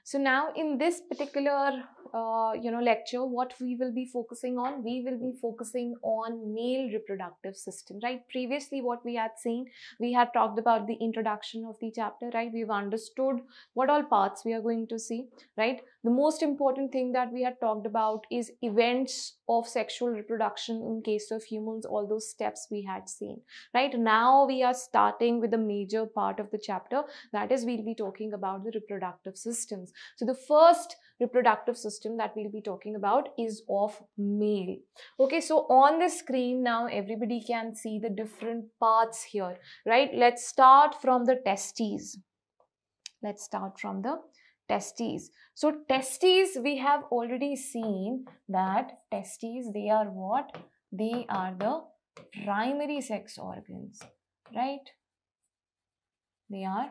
So now in this particular lecture, what we will be focusing on, we will be focusing on male reproductive system, right? Previously what we had seen, we had talked about the introduction of the chapter, right? We've understood what all parts we are going to see, right? The most important thing that we had talked about is events of sexual reproduction in case of humans, all those steps we had seen, right? Now we are starting with the major part of the chapter, that is we'll be talking about the reproductive systems. So the first reproductive system that we'll be talking about is of male. Okay, so on the screen now everybody can see the different parts here, right? Let's start from the testes. Let's start from the testes. So testes, we have already seen that testes, they are what? They are the primary sex organs, right? They are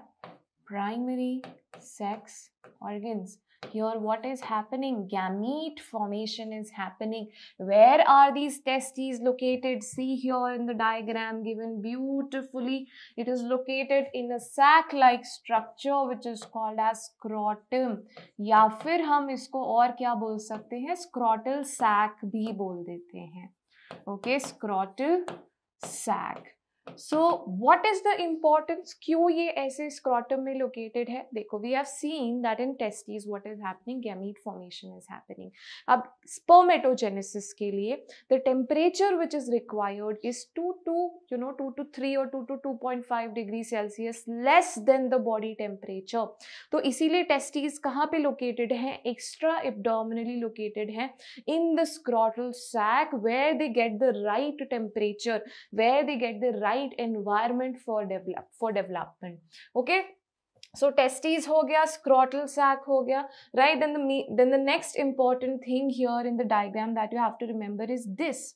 primary sex organs. Here what is happening? Gamete formation is happening. Where are these testes located? See here in the diagram given beautifully. It is located in a sac-like structure which is called as scrotum. या फिर हम इसको और क्या बोल सकते हैं? Scrotal sac भी बोल देते हैं. Okay, scrotal sac. So what is the importance? क्यों ये ऐसे scrotum में located है? देखो, we have seen that in testes what is happening? Gamete formation is happening. अब spermatogenesis के लिए the temperature which is required is 2 to 3 or 2 to 2.5 degrees Celsius less than the body temperature. तो इसीलिए testes कहाँ पे located हैं? Extra abdominally located हैं in the scrotal sac where they get the right temperature, where they get the right environment for development. Okay, so testes ho gaya, scrotal sac ho gaya, right? Then the next important thing here in the diagram that you have to remember is this.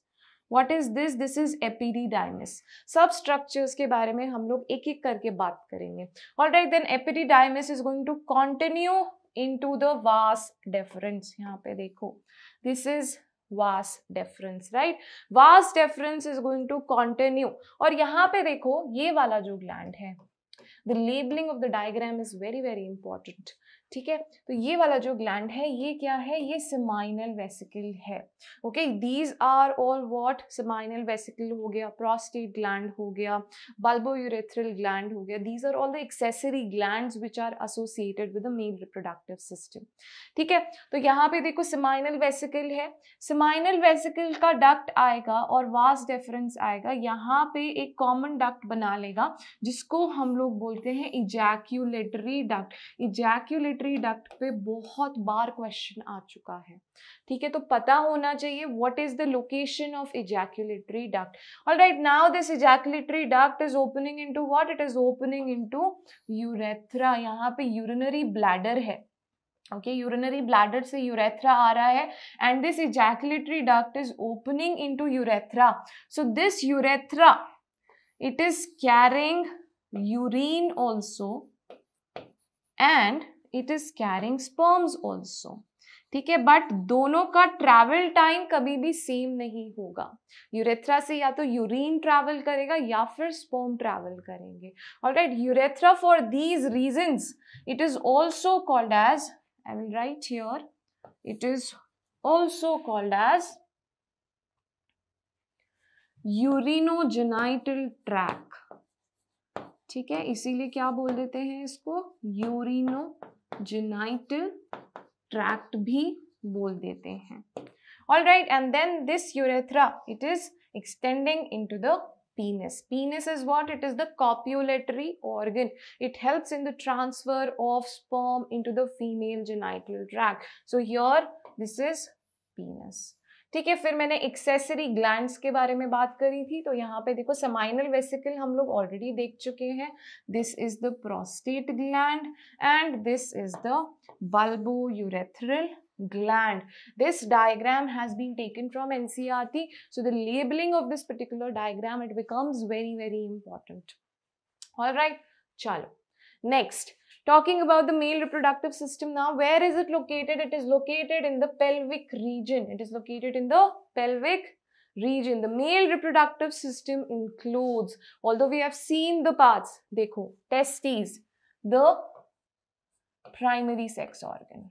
What is this? This is epididymis. सब structures के बारे में हम लोग एक एक करके बात करेंगे. Alright, then epididymis is going to continue into the vas deferens. यहाँ पे देखो, this is vas deferens, right? Vas deferens is going to continue. और यहाँ पे देखो, ये वाला जो gland है, the labeling of the diagram is very very important. ठीक है, तो ये वाला जो ग्लैंड है ये क्या है? ये सेमाइनल वेसिकल है. Okay, these are all what? Seminal vesicle हो गया, प्रोस्टेट ग्लैंड हो गया, बल्बोयूरेथ्रल ग्लैंड हो गया. These are all the accessory glands which are associated with the male reproductive system. ठीक है, तो यहाँ पे देखो सेमाइनल वेसिकल है, सेमाइनल वेसिकल का डक्ट आएगा और वास डेफरेंस आएगा. यहाँ पे एक कॉमन डक्ट बना लेगा जिसको हम लोग बोलते हैं इजैक्यूलेटरी डक्ट. इजैक्यूलेटरी डक्ट पे बहुत बार क्वेश्चन आ चुका है. ठीक है, तो पता होना चाहिए what is the location of ejaculatory duct. Alright, now this ejaculatory duct is opening into what? It is opening into urethra. यहाँ पे यूरिनरी ब्लैडर है. Okay, urinary bladder से urethra आ रहा है and this ejaculatory duct is opening into urethra. So this urethra, it is carrying urine also and it is carrying sperms also. ठीक है, but दोनों का ट्रैवल टाइम कभी भी सेम नहीं होगा. यूरेथ्रा से या तो यूरिन ट्रैवल करेगा या फिर स्पर्म ट्रैवल करेंगे. Alright, urethra for these reasons it is also called as, I will write here, it is also called as urinogenital tract. ठीक है, इसीलिए क्या बोल देते हैं इसको? यूरिनोजेनाइटल ट्रैक्ट भी बोल देते हैं. Alright, and then this urethra, it is extending into the penis. Penis is what? It is the copulatory organ. It helps in the transfer of sperm into the female genital tract. So here, this is penis. ठीक है, फिर मैंने accessory glands के बारे में बात करी थी. तो यहाँ पे देखो सेमाइनल वेसिकल हम लोग ऑलरेडी देख चुके हैं. This is the prostate gland and this is the bulbourethral gland. This diagram has been taken from NCERT. So the labeling of this particular diagram, it becomes very very important. All right, chalo. Next, talking about the male reproductive system now. Where is it located? It is located in the pelvic region. It is located in the pelvic region. The male reproductive system includes, although we have seen the parts, देखो, testes, the primary sex organ.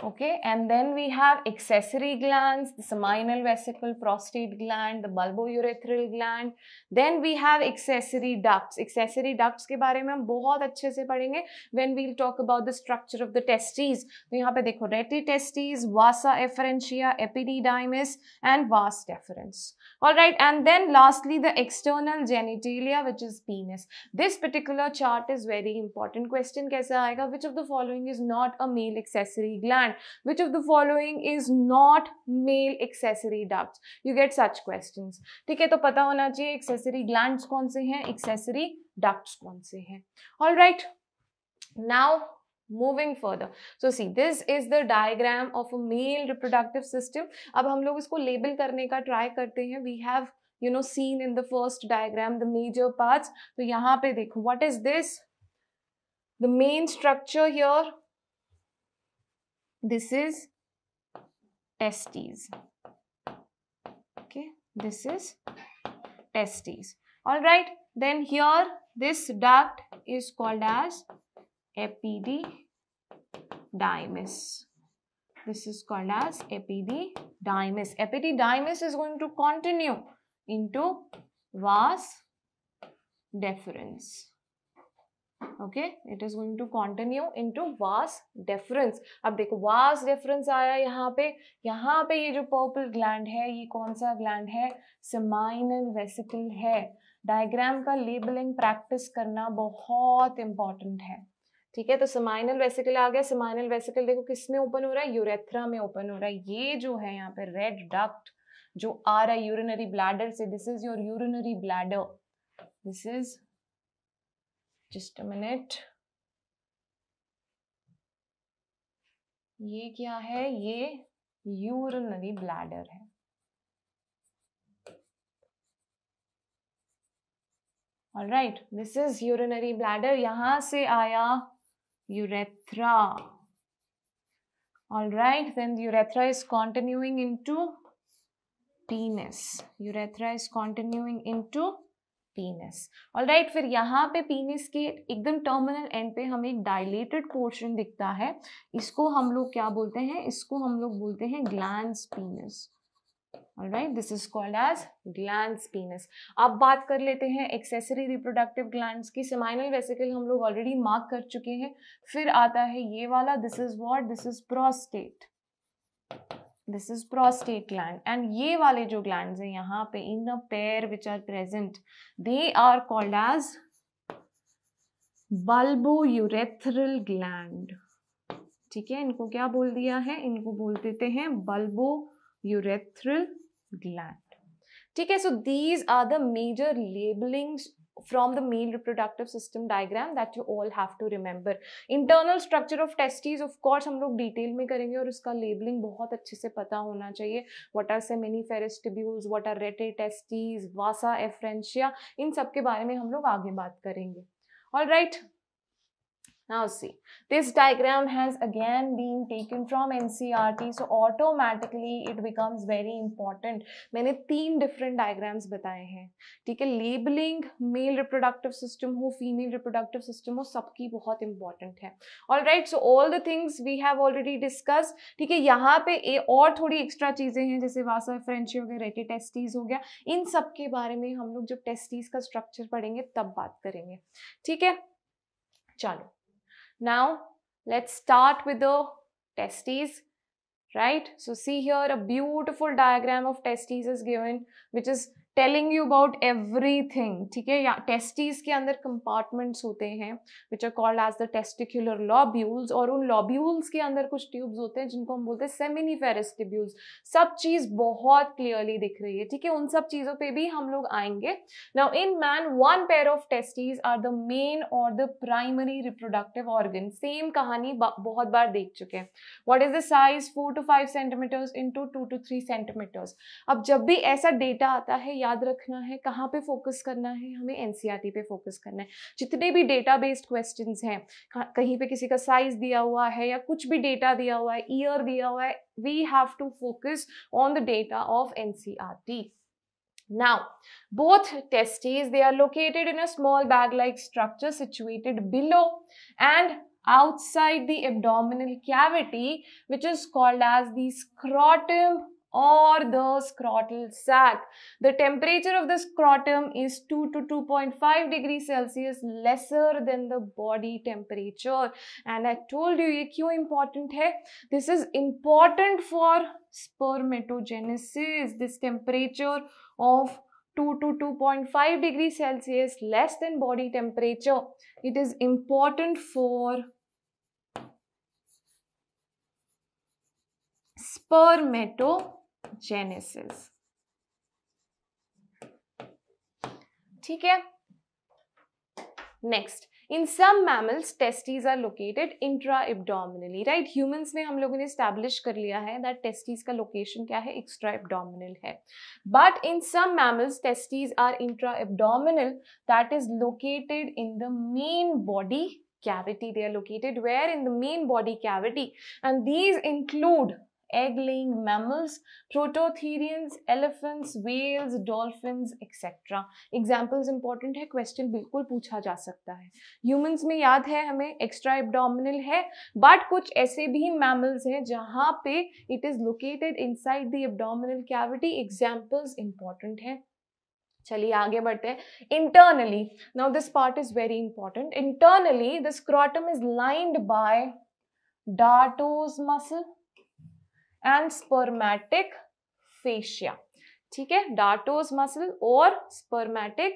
Okay, and then we have accessory glands, the seminal vesicle, prostate gland, the bulbourethral gland. Then we have accessory ducts. Accessory ducts के बारे में हम बहुत अच्छे से पढ़ेंगे when we'll talk about the structure of the testes. तो यहाँ पे देखो rete testes, vasa efferentia, epididymis and vas deferens. All right, and then lastly the external genitalia, which is penis. This particular chart is very important. Question कैसा आएगा? Which of the following is not a male accessory gland? Which of the following is not male accessory ducts? You get such questions. ठीक है, तो पता होना चाहिए accessory glands कौन से हैं, accessory ducts कौन से हैं. All right. Now moving further. So see, this is the diagram of a male reproductive system. अब हम लोग इसको label करने का try करते हैं. We have seen in the first diagram the major parts. तो यहाँ पे देखो, what is this? The main structure here. This is testes. Okay, this is testes. All right, then here this duct is called as epididymis. This is called as epididymis. Epididymis is going to continue into vas deferens. Okay, it is going to continue into vas deferens. अब देखो vas deferens आया यहाँ पे ये जो purple gland है, ये कौन सा gland है? Seminal vesicle है. डायग्राम का लेबलिंग प्रैक्टिस करना बहुत इंपॉर्टेंट है. ठीक है, तो सेमाइनल वेसिकल आ गया. सेमाइनल वेसिकल देखो किस में ओपन हो रहा है? यूरेथ्रा में ओपन हो रहा है. ये जो है यहाँ पे रेड डक्ट जो आ रहा है यूरिनरी ब्लैडर से, this is your urinary bladder. This is, just a minute, ये क्या है? ये यूरिनरी ब्लैडर है. All right, this is urinary bladder. यहाँ से आया urethra. All right, then the urethra is continuing into penis. Urethra is continuing into penis. All right, फिर यहाँ पे penis के एकदम terminal end पे हमें एक dilated portion दिखता है. इसको हम लोग क्या बोलते हैं? इसको हम लोग बोलते हैं glans penis. All right, this is called as glans penis. अब बात कर लेते हैं accessory reproductive glands की. seminal vesicle हम लोग already mark कर चुके हैं. फिर आता है ये वाला, this is what? This is prostate. This is prostate gland. And ये वाले जो glands हैं यहाँ पे in a pair which are present, they are called as bulbourethral gland. ठीक है, इनको क्या बोल दिया है? इनको बोल देते हैं bulbourethral gland. ठीक है, so these are the major labelings from the male reproductive system diagram that you all have to remember. Internal structure of testes of course हम लोग डिटेल में करेंगे और उसका labeling बहुत अच्छे से पता होना चाहिए. What are seminiferous tubules, what are rete testes, vasa efferentia, इन सब के बारे में हम लोग आगे बात करेंगे. All right. Now see, this diagram has again been taken from NCERT, so automatically it becomes very important. मैंने 3 different diagrams बताए हैं. ठीक है, labeling male reproductive system हो, female reproductive system हो, सबकी बहुत important है. All right, so all the things we have already discussed. ठीक है, यहाँ पे और थोड़ी extra चीजें हैं जैसे vasa efferentia हो गया, rete testes हो गया. इन सब के बारे में हम लोग जब testes का structure पढ़ेंगे तब बात करेंगे. ठीक है, चलो. Now let's start with the testes, right? So see here a beautiful diagram of testes is given which is telling you about everything. ठीक है, या testes के अंदर compartments होते हैं which are called as the testicular lobules, और उन lobules के अंदर कुछ tubes होते हैं जिनको हम बोलते हैं seminiferous tubules. सब चीज बहुत clearly दिख रही है. ठीक है, उन सब चीजों पे भी हम लोग आएंगे. Now in man one pair of testes are the main or the primary reproductive organ. Same कहानी बहुत बार देख चुके हैं. What is the size? 4 to 5 centimeters into 2 to 3 centimeters. अब जब भी ऐसा डेटा आता है याद रखना है कहाँ पे फोकस करना है, हमें एनसीईआरटी पे फोकस करना है. जितने भी डेटा बेस्ड क्वेश्चंस हैं, कहीं पे किसी का साइज दिया हुआ है या कुछ भी डेटा दिया हुआ है, ईयर दिया हुआ है, we have to focus on the data of NCERT. Now, both testes, they are located in a small bag-like structure situated below and outside the abdominal cavity, which is called as the scrotum or the scrotal sac. The temperature of the scrotum is 2 to 2.5 degrees Celsius lesser than the body temperature. And I told you ये क्यों important है? This is important for spermatogenesis. This temperature of 2 to 2.5 degrees Celsius less than body temperature. It is important for spermatogenesis. ठीक है. Next, in some mammals testes are located intra-abdominally, right? Humans में हम लोगों ने establish कर लिया है that testes का location क्या है, extra-abdominal है. But in some mammals testes are intra-abdominal, that is located in the main body cavity. They are located where? In the main body cavity, and these include egg-laying mammals, prototherians, elephants, whales, dolphins, etc. Examples important है, question बिल्कुल पूछा जा सकता है. Humans में याद है हमें extra abdominal है, but कुछ ऐसे भी mammals हैं जहाँ पे it is located inside the abdominal cavity. Examples important है. चलिए आगे बढ़ते हैं. Internally, now this part is very important. Internally, the scrotum is lined by Darto's muscle and spermatic fascia. ठीक है, Darto's muscle और spermatic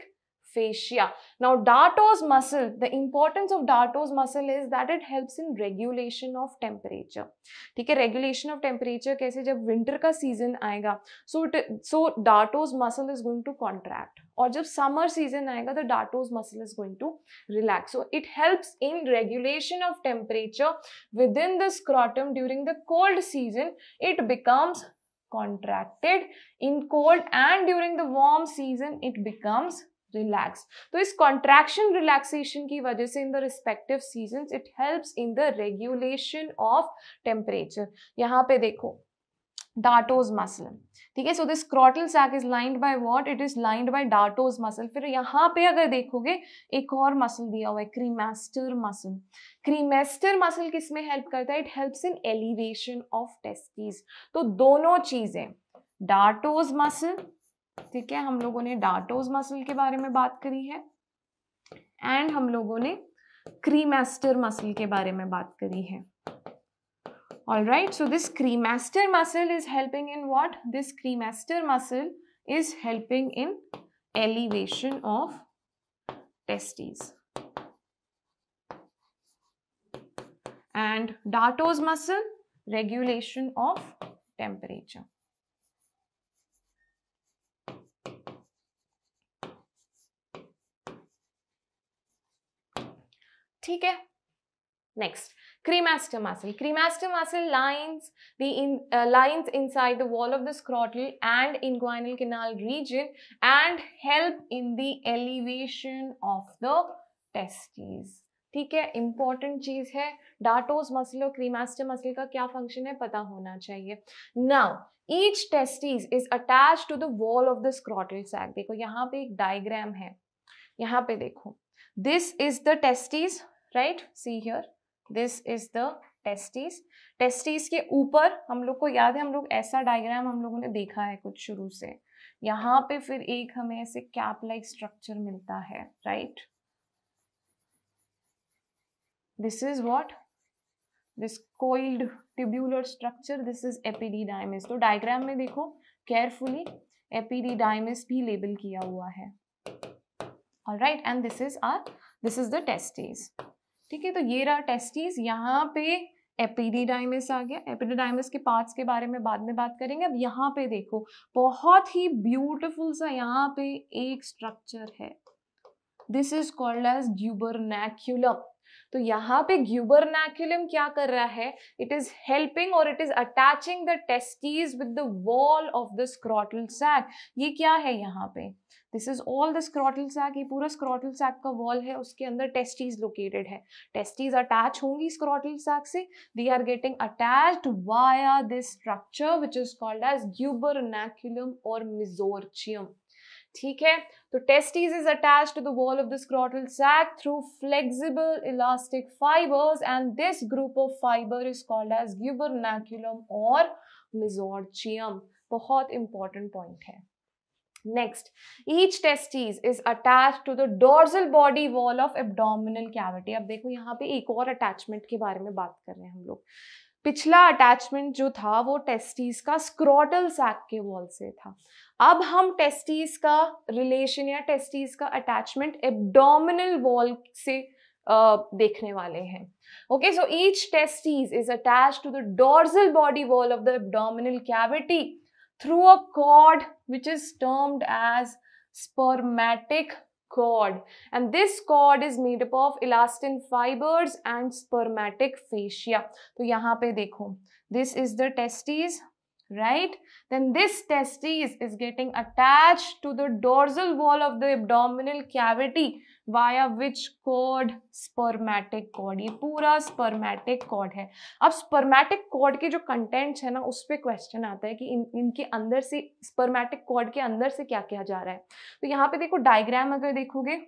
fascia. Now Darto's muscle, the importance of Darto's muscle is that it helps in regulation of temperature. ठीक है, regulation of temperature कैसे? जब winter का season आएगा, so Darto's muscle is going to contract, और जब summer season आएगा तो Darto's muscle is going to relax. So it helps in regulation of temperature within the scrotum. During the cold season it becomes contracted in cold, and during the warm season it becomes relaxed. तो इस contraction relaxation की वजह से in the respective seasons it helps in the regulation of temperature. यहाँ पे देखो Darto's muscle, ठीक है. So this scrotal sac is lined by what? It is lined by Darto's muscle. फिर यहाँ पे अगर देखोगे एक और muscle दिया हुआ है, cremaster muscle. Cremaster muscle किस में help करता है? It helps in elevation of testes. तो दोनों चीजें, Darto's muscle, ठीक है, हम लोगों ने Darto's muscle के बारे में बात करी है, एंड हम लोगों ने cremaster muscle के बारे में बात करी है. Alright, so this cremaster muscle is helping in what? This cremaster muscle is helping in elevation of testes. And Darto's muscle, regulation of temperature. ठीक है. Next, cremaster muscle. Cremaster muscle lines inside the wall of the scrotal and inguinal canal region and help in the elevation of the testes. ठीक है, important चीज है. Darto's muscle और cremaster muscle का क्या function है पता होना चाहिए. Now, each testis is attached to the wall of the scrotal sac. देखो यहाँ पे एक diagram है, यहाँ पे देखो. This is the testes, right? See here. This is the testes. Testes के ऊपर हम लोग को याद है, हम लोग ऐसा डायग्राम हम लोगों ने देखा है कुछ शुरू से. यहाँ पे फिर एक हमें ऐसे कैप लाइक स्ट्रक्चर मिलता है, right? This is what? This coiled tubular structure. This is epididymis. तो डायग्राम में देखो carefully, epididymis भी लेबल किया हुआ है. Alright, and this is the testes. ठीक है, तो ये रहा टेस्टिस. यहाँ पे एपिडिडाइमिस आ गया. एपिडिडाइमिस के पार्ट्स के बारे में बाद में बात करेंगे. अब यहाँ पे देखो बहुत ही ब्यूटीफुल सा यहाँ पे एक स्ट्रक्चर है. This is called as gubernaculum. तो यहाँ पे ग्यूबरनैक्यूलम क्या कर रहा है? इट इज हेल्पिंग और it is attaching the testis with the wall of the scrotal sac. ये क्या है यहाँ पे? This is all the scrotal sac. ये पूरा स्क्रॉटल सैक का वॉल है, उसके अंदर टेस्टिस लोकेटेड है. टेस्टिस अटैच होंगी स्क्रॉटल सैक से. They are getting attached via this structure which is called as gubernaculum और मेसोर्चियम. ठीक है, तो testis is attached to the wall of the scrotal sac through flexible elastic fibres and this group of fibre is called as gubernaculum और mesorchium. बहुत important point है। Next, each testis is attached to the dorsal body wall of abdominal cavity। अब देखो यहाँ पे एक और attachment के बारे में बात कर रहे हैं हम लोग। पिछला अटैचमेंट जो था वो टेस्टिस का स्क्रोटल सैक के वॉल से था। अब हम टेस्टिस का रिलेशन या टेस्टिस का अटैचमेंट एब्डोमिनल वॉल से देखने वाले हैं। Okay, so each testis is attached to the dorsal body wall of the abdominal cavity through a cord which is termed as spermatic cord, and this cord is made up of elastin fibers and spermatic fascia। तो यहाँ पे देखो, this is the testes, right? Then this testes is getting attached to the dorsal wall of the abdominal cavity via which cord? spermatic cord। ये पूरा spermatic cord है। अब spermatic cord के जो कंटेंट्स है ना, उस पर क्वेश्चन आता है कि इनके अंदर से spermatic cord के अंदर से क्या किया जा रहा है। तो यहाँ पे देखो डायग्राम अगर देखोगे,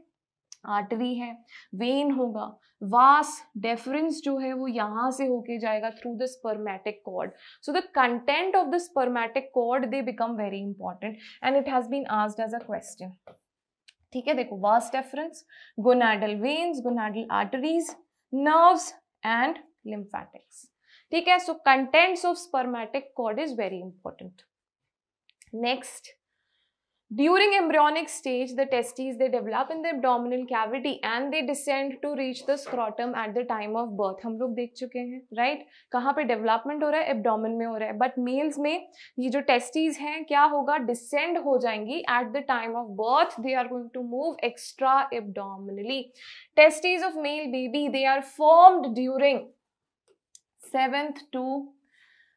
आर्टरी है, वेन होगा, वास डेफरेंस जो है वो यहाँ से होके जाएगा through the spermatic cord. So the content of the spermatic cord they become very important and it has been asked as a question. ठीक है, देखो vas deferens, gonadal veins, gonadal arteries, nerves and lymphatics. ठीक है, so contents of spermatic cord is very important. Next, during embryonic stage the testes they develop in the abdominal cavity and they descend to reach the scrotum at the time of birth। हम लोग देख चुके हैं, right? कहाँ पे development हो रहा है? एब्डोमेन में हो रहा है। बट मेल्स में ये जो टेस्टीज हैं क्या होगा? डिसेंड हो जाएंगी at the time of birth. They are going to move extra abdominally. Testes of male baby they are formed during 7th to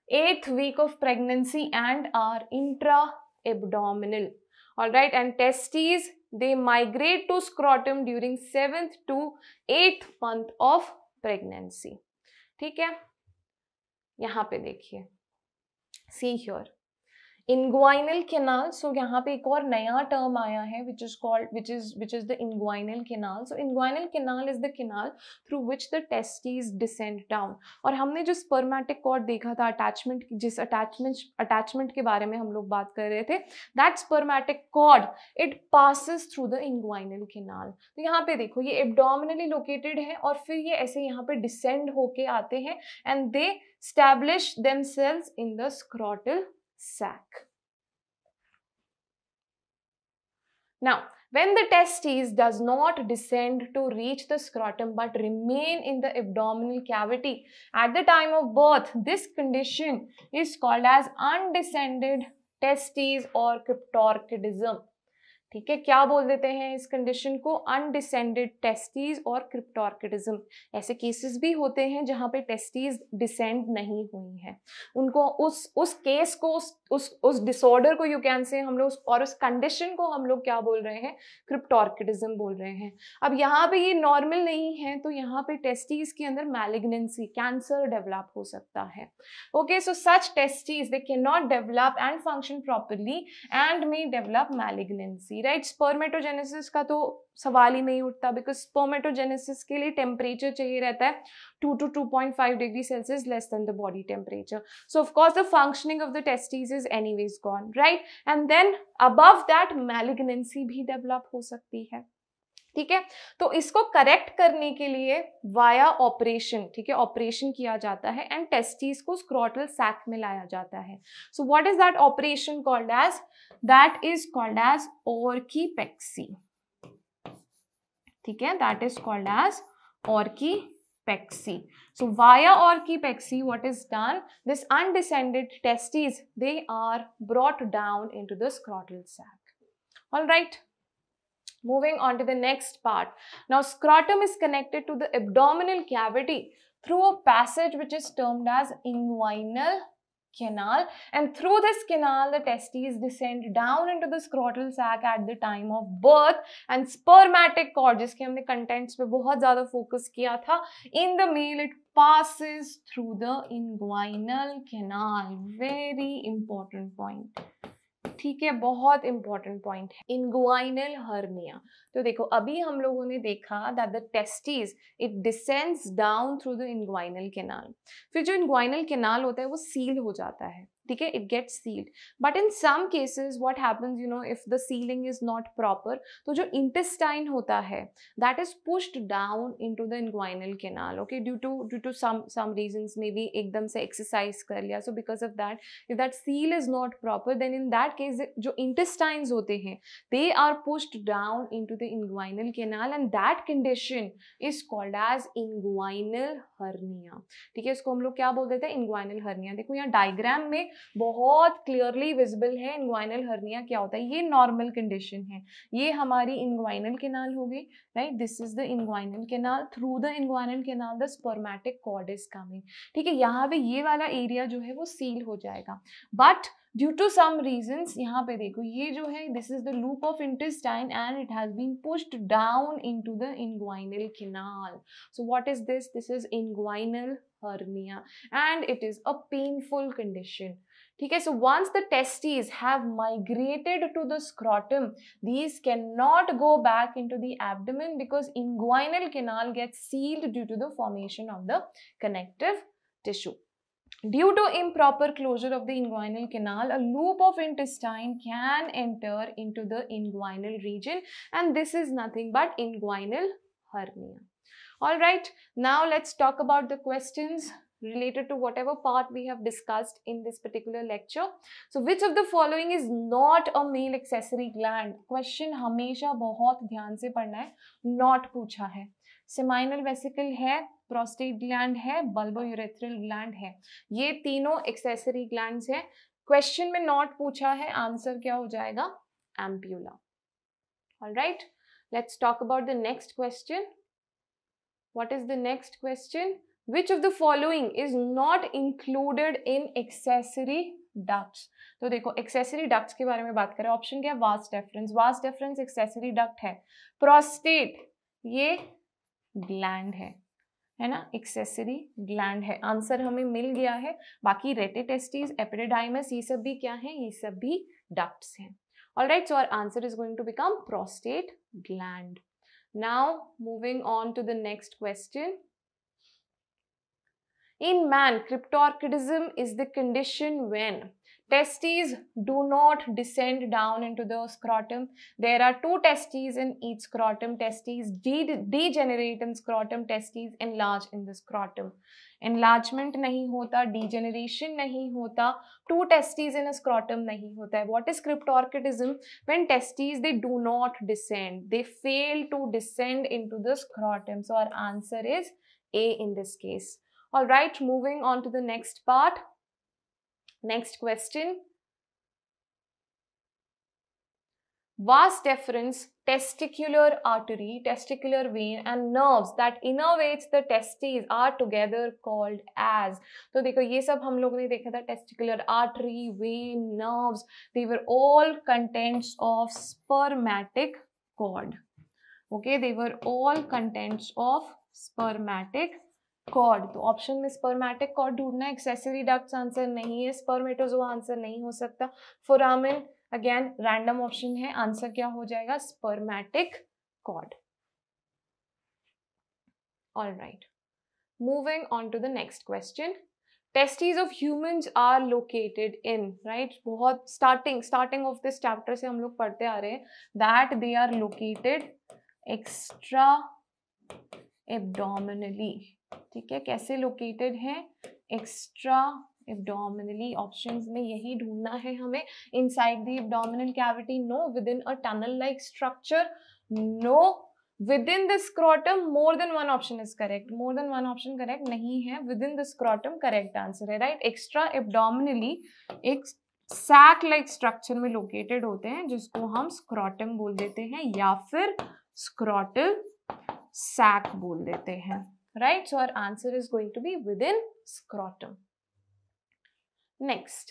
8th week of pregnancy and are intra-abdominal। All right, and testes they migrate to scrotum during 7th to 8th month of pregnancy। ठीक है, यहाँ पे देखिए, see here inguinal canal। सो यहाँ पे एक और नया टर्म आया है which is the inguinal canal। so inguinal canal is the canal through which the testes descend down। और हमने जो spermatic cord देखा था, अटैचमेंट, जिस अटैचमेंट के बारे में हम लोग बात कर रहे थे, that spermatic cord it passes through the inguinal canal। तो यहाँ पे देखो ये abdominally located है और फिर ये ऐसे यहाँ पे descend होके आते हैं and they establish themselves in the scrotal sac। Now, when the testes does not descend to reach the scrotum but remain in the abdominal cavity at the time of birth, this condition is called as undescended testes or cryptorchidism। ठीक है, क्या बोल देते हैं इस condition को? Undescended testes और क्रिप्टोर्किडिज्म। ऐसे केसेस भी होते हैं जहां पे टेस्टीज डिसेंड नहीं हुई हैं, उनको उस केस को उस डिसऑर्डर को यू कैन से हम लोग, और उस कंडीशन को हम लोग क्या बोल रहे हैं? क्रिप्टोर्किडिज्म बोल रहे हैं। अब यहाँ पे ये नॉर्मल नहीं है, तो यहाँ पे टेस्टीज के अंदर मैलिग्नेंसी, कैंसर डेवलप हो सकता है। Okay, so such testes they can not develop and function properly and may develop malignancy. Right, spermatogenesis का तो सवाल ही नहीं उठता, बिकॉज स्पर्मेटोजेनेसिस के लिए टेम्परेचर चाहिए रहता है 2 to 2.5 degree Celsius less than the body temperature. So of course the functioning of the testis is anyways gone, right? And then above that malignancy भी डेवलप हो सकती है। ठीक है, तो इसको करेक्ट करने के लिए वाया ऑपरेशन, ठीक है, ऑपरेशन किया जाता है एंड टेस्टिस को स्क्रोटल सैक में लाया जाता है। So what is that operation called as? That is called as orchiopexy. ठीक है, that is called as orchiopexy. So via orchipexy, what is done? This undescended testes, they are brought down into the scrotal sac। All right. Moving on to the next part. Now scrotum is connected to the abdominal cavity through a passage which is termed as inguinal canal, and through this canal the testes descend down into the scrotal sac at the time of birth, and spermatic cord, जिसके हमने contents पे बहुत ज़्यादा focus किया था, in the male it passes through the inguinal canal। Very important point। ठीक है, बहुत इंपॉर्टेंट पॉइंट है इंग्वाइनल हर्निया। तो देखो अभी हम लोगों ने देखा that the testis it descends down through the inguinal canal. फिर जो इंग्वाइनल कैनाल होता है वो सील हो जाता है, ठीक है, it gets sealed. But in some cases what happens, you know, if the sealing is not proper, तो जो इंटेस्टाइन होता है that is pushed down into the inguinal canal, okay, due to some reasons, may be एकदम से exercise कर लिया, so because of that if that seal is not proper then in that case जो intestines होते हैं they are pushed down into the inguinal canal and that condition is called as inguinal hernia, ठीक है। इसको हम लोग क्या बोल देते हैं, इंग्वाइनल हर्निया। देखो यहाँ डायग्राम में बहुत क्लियरली विजिबल है इंग्वाइनल हर्निया क्या होता है। ये नॉर्मल कंडीशन है, ये हमारी इंग्वाइनल कैनाल होगी, right, this is the inguinal canal, through the inguinal canal the spermatic cord is coming, ठीक है। यहाँ पे ये वाला एरिया जो है वो सील हो जाएगा, but due to some reasons यहाँ पे देखो ये जो है this is the loop of intestine and it has been pushed down into the inguinal canal. So what is this, this is inguinal hernia and it is a painful condition, ठीक है। So once the testes have migrated to the scrotum, these cannot go back into the abdomen because inguinal canal gets sealed due to the formation of the connective tissue. Due to improper closure of the inguinal canal, a loop of intestine can enter into the inguinal region and this is nothing but inguinal hernia. All right, now let's talk about the questions related to whatever part we have discussed in this particular lecture. So which of the following is not a male accessory gland? Question हमेशा बहुत ध्यान से पढ़ना है, not पूछा है। Seminal vesicle है, prostate gland है, बल्बोयूरेथ्रल ग्लैंड है, ये तीनों एक्सेसरी ग्लैंड्स हैं। क्वेश्चन में नॉट पूछा है, आंसर क्या हो जाएगा, ampulla. All right, let's talk about the next question. What is the next question? Which of the following is not included in accessory ducts? तो देखो एक्सेसरी डक्ट्स के बारे में बात करें, ऑप्शन क्या है, vas deferens, vas deferens accessory duct है। प्रोस्टेट ये ग्लैंड है ना, एक्सेसरी ग्लैंड है, आंसर हमें मिल गया है। बाकी रेटिटेस्टिस, एपिडिडाइमस, ये सब भी क्या है, ये सब भी डक्ट्स हैं। Alright, so our answer is going to become prostate gland. Now moving on to the next question. In man, cryptorchidism is the condition when testes do not descend down into the scrotum. There are two testes in each scrotum. Testes degenerate in scrotum, testes enlarge in the scrotum. Enlargement नहीं होता, degeneration नहीं होता, two testes in a scrotum नहीं होता है. What is cryptorchidism? When testes they do not descend, they fail to descend into the scrotum. So our answer is A in this case. All right, moving on to the next part. Next question. Vas deferens, testicular artery, testicular vein and nerves that innervates the testes are together called as. तो देखो ये सब हम लोगों ने देखा था, testicular artery, vein, nerves, they were all contents of spermatic cord. Okay, they were all contents of spermatic cord. तो ऑप्शन में spermatic cord ढूंढना है, एक्सेसरी डक्ट्स आंसर नहीं है, स्पर्मेटोजोआ आंसर नहीं हो सकता, फोरामेन अगेन रैंडम ऑप्शन है, आंसर क्या हो जाएगा, spermatic cord. Alright, moving on to the next question. Testis of humans are located in, right, बहुत स्टार्टिंग ऑफ दिस चैप्टर से हम लोग पढ़ते आ रहे हैं that they are located extra abdominally, ठीक है, कैसे लोकेटेड है, एक्स्ट्रा एब्डोमिनली, ऑप्शंस में यही ढूंढना है हमें, inside the abdominal cavity, no, within a tunnel like structure, no, within the scrotum, more than one option is correct, more than one option correct नहीं है, within the scrotum correct answer है, right. Extra abdominally एक sac like structure में located होते हैं जिसको हम scrotum बोल देते हैं या फिर स्क्रोटल सैक बोल देते हैं, right. So our answer is going to be within scrotum. Next.